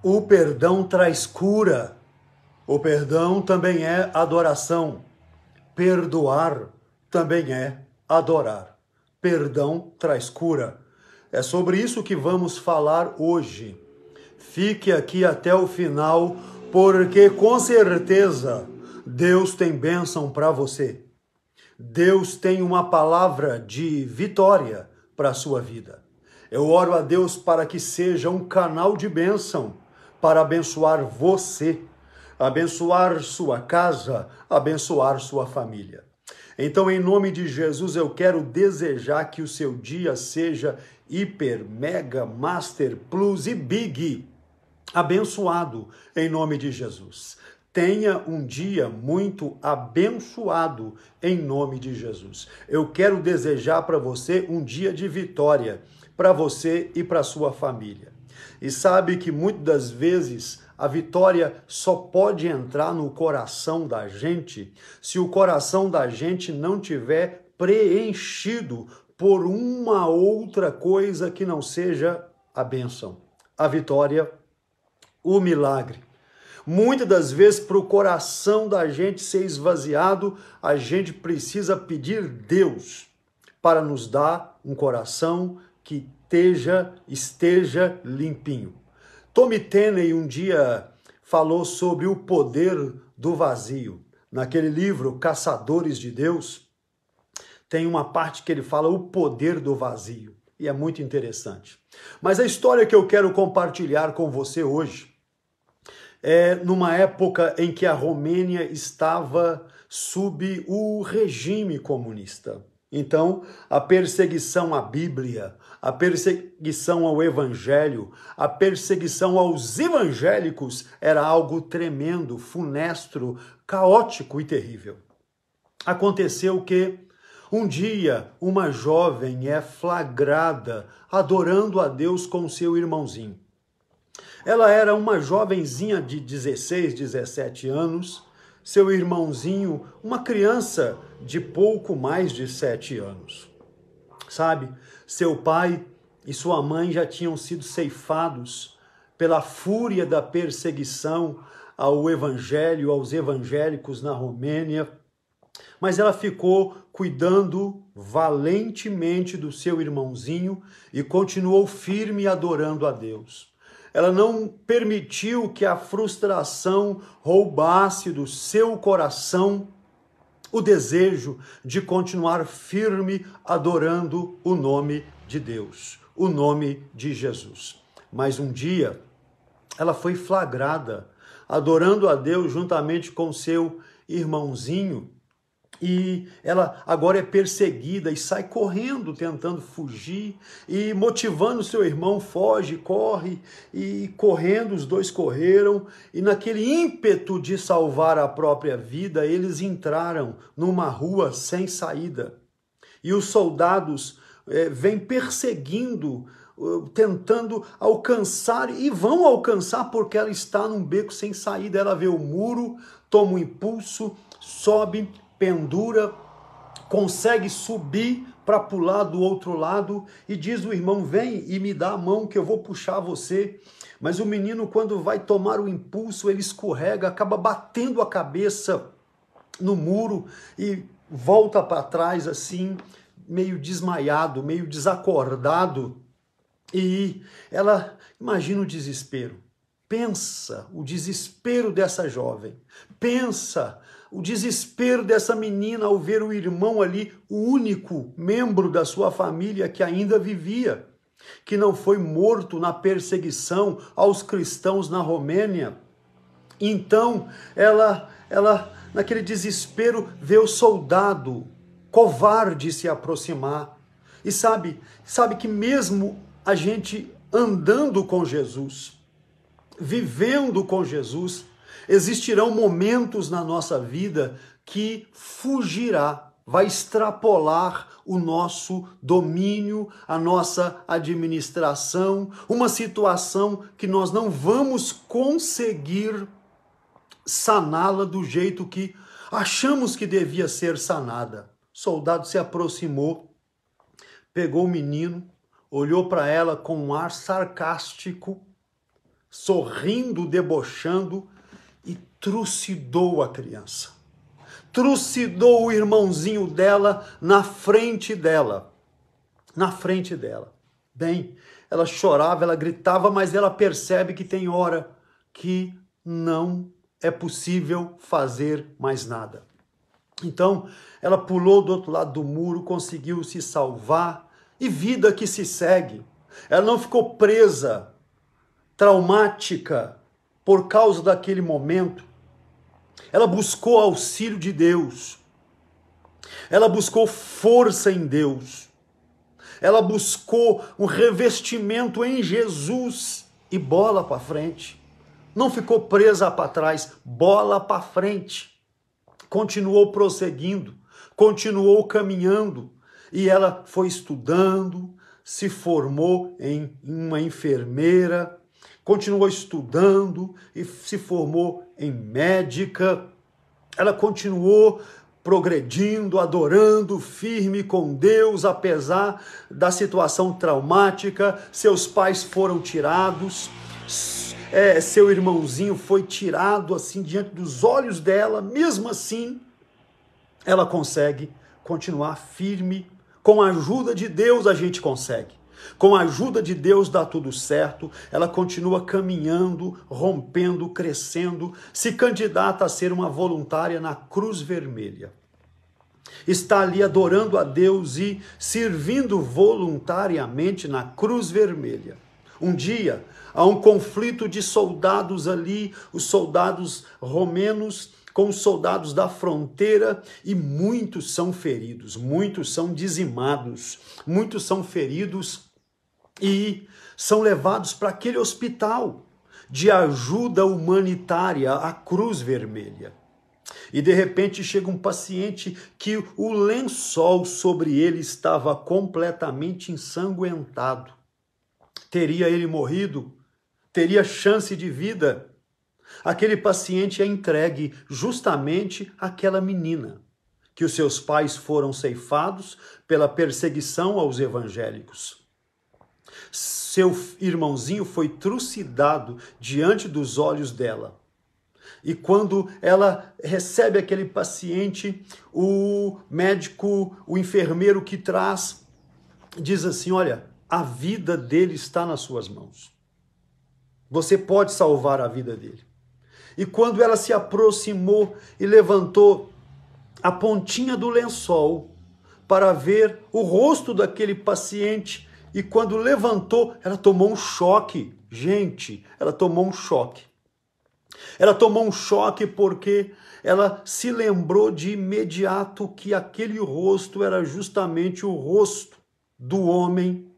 O perdão traz cura. O perdão também é adoração. Perdoar também é adorar. Perdão traz cura. É sobre isso que vamos falar hoje. Fique aqui até o final, porque com certeza Deus tem bênção para você. Deus tem uma palavra de vitória para a sua vida. Eu oro a Deus para que seja um canal de bênção para abençoar você, abençoar sua casa, abençoar sua família. Então, em nome de Jesus, eu quero desejar que o seu dia seja hiper, mega, master, plus e big, abençoado em nome de Jesus. Tenha um dia muito abençoado em nome de Jesus. Eu quero desejar para você um dia de vitória, para você e para sua família. E sabe que muitas das vezes a vitória só pode entrar no coração da gente se o coração da gente não tiver preenchido por uma outra coisa que não seja a bênção, a vitória, o milagre. Muitas das vezes, para o coração da gente ser esvaziado, a gente precisa pedir Deus para nos dar um coração que esteja limpinho. Tommy Tenney um dia falou sobre o poder do vazio. Naquele livro, Caçadores de Deus, tem uma parte que ele fala o poder do vazio. E é muito interessante. Mas a história que eu quero compartilhar com você hoje é numa época em que a Romênia estava sob o regime comunista. Então, a perseguição à Bíblia, a perseguição ao Evangelho, a perseguição aos evangélicos era algo tremendo, funesto, caótico e terrível. Aconteceu que um dia uma jovem é flagrada adorando a Deus com seu irmãozinho. Ela era uma jovenzinha de 16, 17 anos, seu irmãozinho, uma criança de pouco mais de 7 anos. Sabe, seu pai e sua mãe já tinham sido ceifados pela fúria da perseguição ao evangelho, aos evangélicos na Romênia, mas ela ficou cuidando valentemente do seu irmãozinho e continuou firme adorando a Deus. Ela não permitiu que a frustração roubasse do seu coração o desejo de continuar firme adorando o nome de Deus, o nome de Jesus. Mas um dia ela foi flagrada adorando a Deus juntamente com seu irmãozinho. E ela agora é perseguida e sai correndo, tentando fugir e motivando seu irmão, foge, corre, e correndo, os dois correram, e naquele ímpeto de salvar a própria vida, eles entraram numa rua sem saída. E os soldados vêm perseguindo, tentando alcançar, e vão alcançar porque ela está num beco sem saída. Ela vê o muro, toma um impulso, sobe, pendura, consegue subir para pular do outro lado e diz o irmão, vem e me dá a mão que eu vou puxar você. Mas o menino, quando vai tomar o impulso, ele escorrega, acaba batendo a cabeça no muro e volta para trás assim, meio desmaiado, meio desacordado. E ela imagina o desespero. Pensa o desespero dessa jovem. Pensa o desespero dessa menina ao ver o irmão ali, o único membro da sua família que ainda vivia, que não foi morto na perseguição aos cristãos na Romênia. Então, ela naquele desespero, vê o soldado covarde se aproximar. E sabe que mesmo a gente andando com Jesus, vivendo com Jesus, existirão momentos na nossa vida que fugirá, vai extrapolar o nosso domínio, a nossa administração, uma situação que nós não vamos conseguir saná-la do jeito que achamos que devia ser sanada. O soldado se aproximou, pegou o menino, olhou para ela com um ar sarcástico, sorrindo, debochando, e trucidou a criança. Trucidou o irmãozinho dela na frente dela. Na frente dela. Bem, ela chorava, ela gritava, mas ela percebe que tem hora que não é possível fazer mais nada. Então, ela pulou do outro lado do muro, conseguiu se salvar, e vida que se segue. Ela não ficou presa, traumática, por causa daquele momento. Ela buscou auxílio de Deus. Ela buscou força em Deus. Ela buscou um revestimento em Jesus e bola para frente. Não ficou presa para trás, bola para frente. Continuou prosseguindo, continuou caminhando, e ela foi estudando, se formou em uma enfermeira, continuou estudando e se formou em médica. Ela continuou progredindo, adorando, firme com Deus, apesar da situação traumática. Seus pais foram tirados, seu irmãozinho foi tirado assim diante dos olhos dela. Mesmo assim, ela consegue continuar firme. Com a ajuda de Deus a gente consegue. Com a ajuda de Deus dá tudo certo. Ela continua caminhando, rompendo, crescendo, se candidata a ser uma voluntária na Cruz Vermelha. Está ali adorando a Deus e servindo voluntariamente na Cruz Vermelha. Um dia, há um conflito de soldados ali, os soldados romanos com os soldados da fronteira, e muitos são feridos, muitos são dizimados, muitos são feridos e são levados para aquele hospital de ajuda humanitária, a Cruz Vermelha. E de repente chega um paciente que o lençol sobre ele estava completamente ensanguentado. Teria ele morrido? Teria chance de vida? Aquele paciente é entregue justamente àquela menina, que os seus pais foram ceifados pela perseguição aos evangélicos. Seu irmãozinho foi trucidado diante dos olhos dela. E quando ela recebe aquele paciente, o médico, o enfermeiro que traz, diz assim: olha, a vida dele está nas suas mãos. Você pode salvar a vida dele. E quando ela se aproximou e levantou a pontinha do lençol para ver o rosto daquele paciente, e quando levantou, ela tomou um choque. Gente, ela tomou um choque. Ela tomou um choque porque ela se lembrou de imediato que aquele rosto era justamente o rosto do homem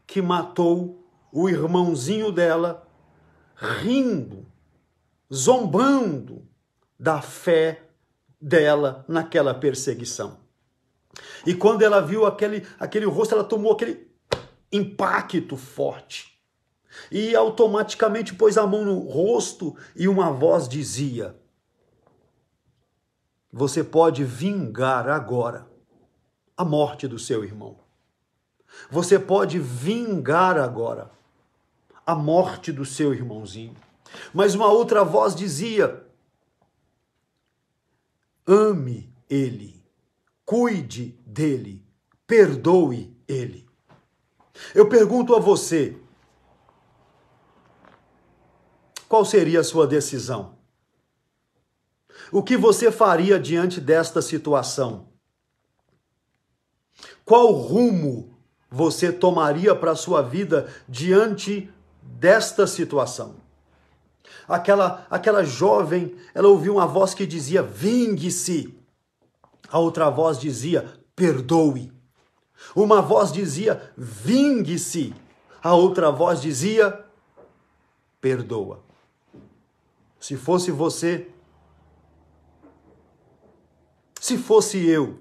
que matou o irmãozinho dela, rindo, zombando da fé dela naquela perseguição. E quando ela viu aquele rosto, ela tomou aquele impacto forte. E automaticamente pôs a mão no rosto e uma voz dizia: você pode vingar agora a morte do seu irmão. Você pode vingar agora a morte do seu irmãozinho. Mas uma outra voz dizia: ame ele, cuide dele, perdoe ele. Eu pergunto a você, qual seria a sua decisão? O que você faria diante desta situação? Qual rumo você tomaria para a sua vida diante desta situação? Aquela jovem, ela ouviu uma voz que dizia: vingue-se. A outra voz dizia: perdoe. Uma voz dizia: vingue-se. A outra voz dizia: perdoa. Se fosse você, se fosse eu,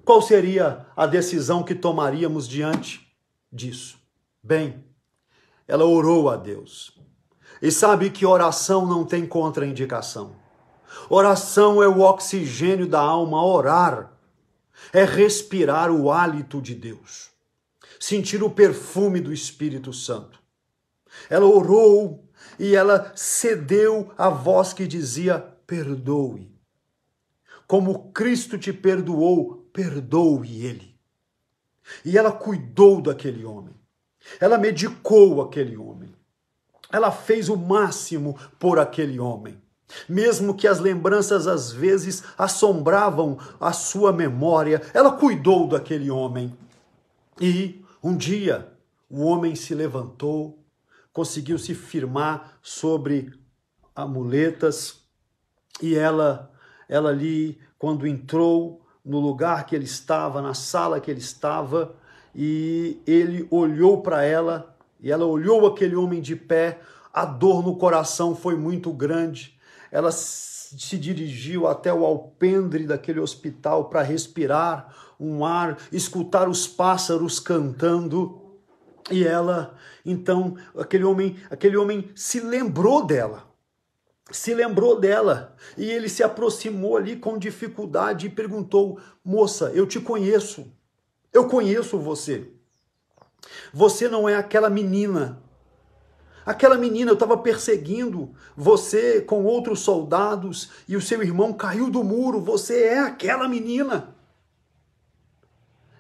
qual seria a decisão que tomaríamos diante disso? Bem, ela orou a Deus. E sabe que oração não tem contraindicação. Oração é o oxigênio da alma. Orar é respirar o hálito de Deus, sentir o perfume do Espírito Santo. Ela orou e ela cedeu à voz que dizia: perdoe. Como Cristo te perdoou, perdoe ele. E ela cuidou daquele homem. Ela medicou aquele homem. Ela fez o máximo por aquele homem. Mesmo que as lembranças às vezes assombravam a sua memória, ela cuidou daquele homem. E um dia o homem se levantou, conseguiu se firmar sobre muletas, e ela ali, quando entrou no lugar que ele estava, na sala que ele estava, e ele olhou para ela, e ela olhou aquele homem de pé, a dor no coração foi muito grande. Ela se dirigiu até o alpendre daquele hospital para respirar um ar, escutar os pássaros cantando. E ela, então, aquele homem se lembrou dela. E ele se aproximou ali com dificuldade e perguntou: moça, eu te conheço. Eu conheço você. Você não é aquela menina. Aquela menina, eu estava perseguindo você com outros soldados e o seu irmão caiu do muro. Você é aquela menina.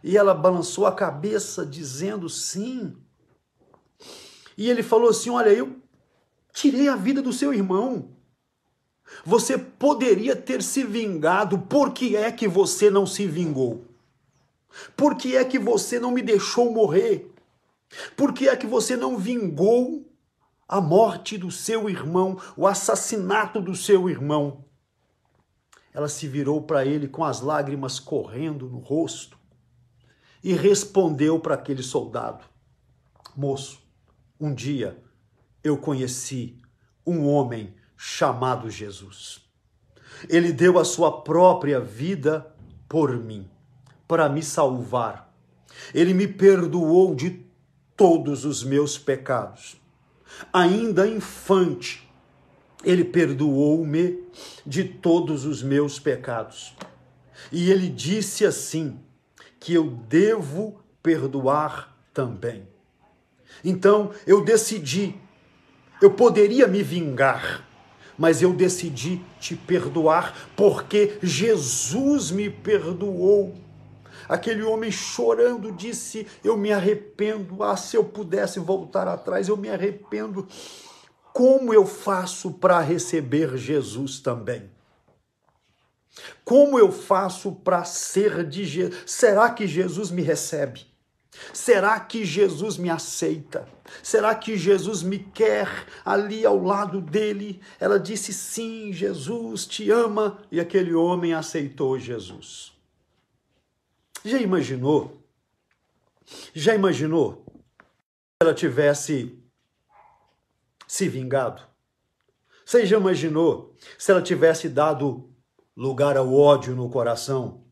E ela balançou a cabeça dizendo sim. E ele falou assim: olha, eu tirei a vida do seu irmão. Você poderia ter se vingado. Por que é que você não se vingou? Por que é que você não me deixou morrer? Por que é que você não vingou a morte do seu irmão, o assassinato do seu irmão? Ela se virou para ele com as lágrimas correndo no rosto e respondeu para aquele soldado: moço, um dia eu conheci um homem chamado Jesus. Ele deu a sua própria vida por mim, para me salvar. Ele me perdoou de todos os meus pecados. Ainda infante, ele perdoou-me de todos os meus pecados. E ele disse assim, que eu devo perdoar também. Então eu decidi, eu poderia me vingar, mas eu decidi te perdoar, porque Jesus me perdoou. Aquele homem chorando disse: eu me arrependo, se eu pudesse voltar atrás, eu me arrependo. Como eu faço para receber Jesus também? Como eu faço para ser de Jesus? Será que Jesus me recebe? Será que Jesus me aceita? Será que Jesus me quer ali ao lado dele? Ela disse: sim, Jesus te ama. E aquele homem aceitou Jesus. Já imaginou? Já imaginou se ela tivesse se vingado? Você já imaginou se ela tivesse dado lugar ao ódio no coração?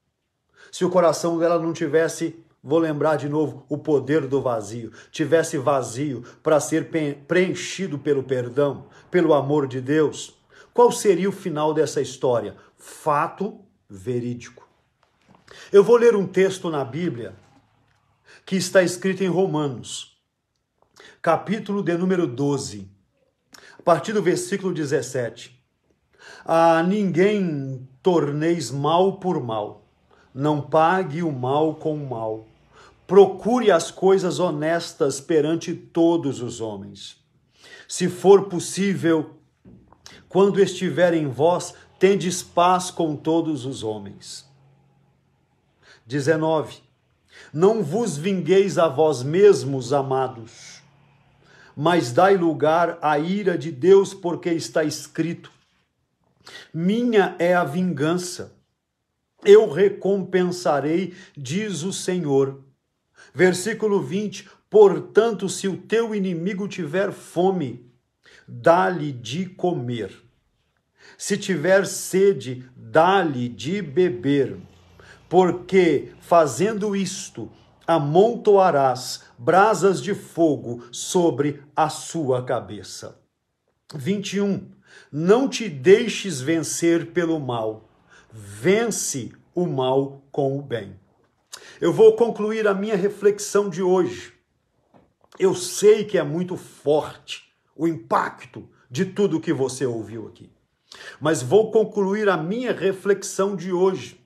Se o coração dela não tivesse, vou lembrar de novo, o poder do vazio, tivesse vazio para ser preenchido pelo perdão, pelo amor de Deus, qual seria o final dessa história? Fato verídico. Eu vou ler um texto na Bíblia que está escrito em Romanos, capítulo de número 12, a partir do versículo 17. A ninguém torneis mal por mal, não pague o mal com o mal. Procure as coisas honestas perante todos os homens. Se for possível, quando estiver em vós, tendes paz com todos os homens. 19. Não vos vingueis a vós mesmos, amados, mas dai lugar à ira de Deus, porque está escrito: minha é a vingança, eu recompensarei, diz o Senhor. Versículo 20. Portanto, se o teu inimigo tiver fome, dá-lhe de comer. Se tiver sede, dá-lhe de beber. Porque, fazendo isto, amontoarás brasas de fogo sobre a sua cabeça. 21. Não te deixes vencer pelo mal. Vence o mal com o bem. Eu vou concluir a minha reflexão de hoje Eu sei que é muito forte o impacto de tudo que você ouviu aqui. Mas vou concluir a minha reflexão de hoje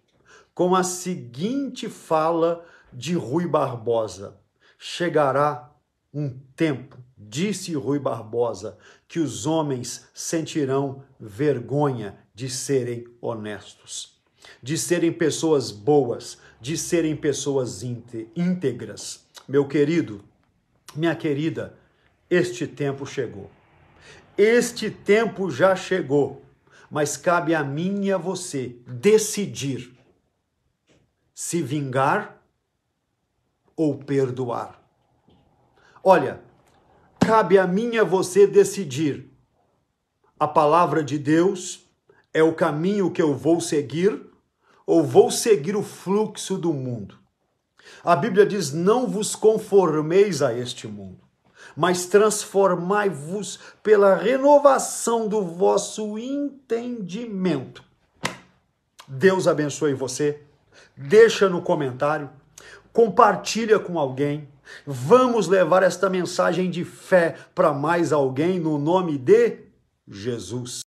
com a seguinte fala de Rui Barbosa. Chegará um tempo, disse Rui Barbosa, que os homens sentirão vergonha de serem honestos, de serem pessoas boas, de serem pessoas íntegras. Meu querido, minha querida, este tempo chegou. Este tempo já chegou, mas cabe a mim e a você decidir se vingar ou perdoar. Olha, cabe a mim e a você decidir. A palavra de Deus é o caminho que eu vou seguir ou vou seguir o fluxo do mundo? A Bíblia diz: não vos conformeis a este mundo, mas transformai-vos pela renovação do vosso entendimento. Deus abençoe você. Deixa no comentário, compartilha com alguém. Vamos levar esta mensagem de fé para mais alguém no nome de Jesus.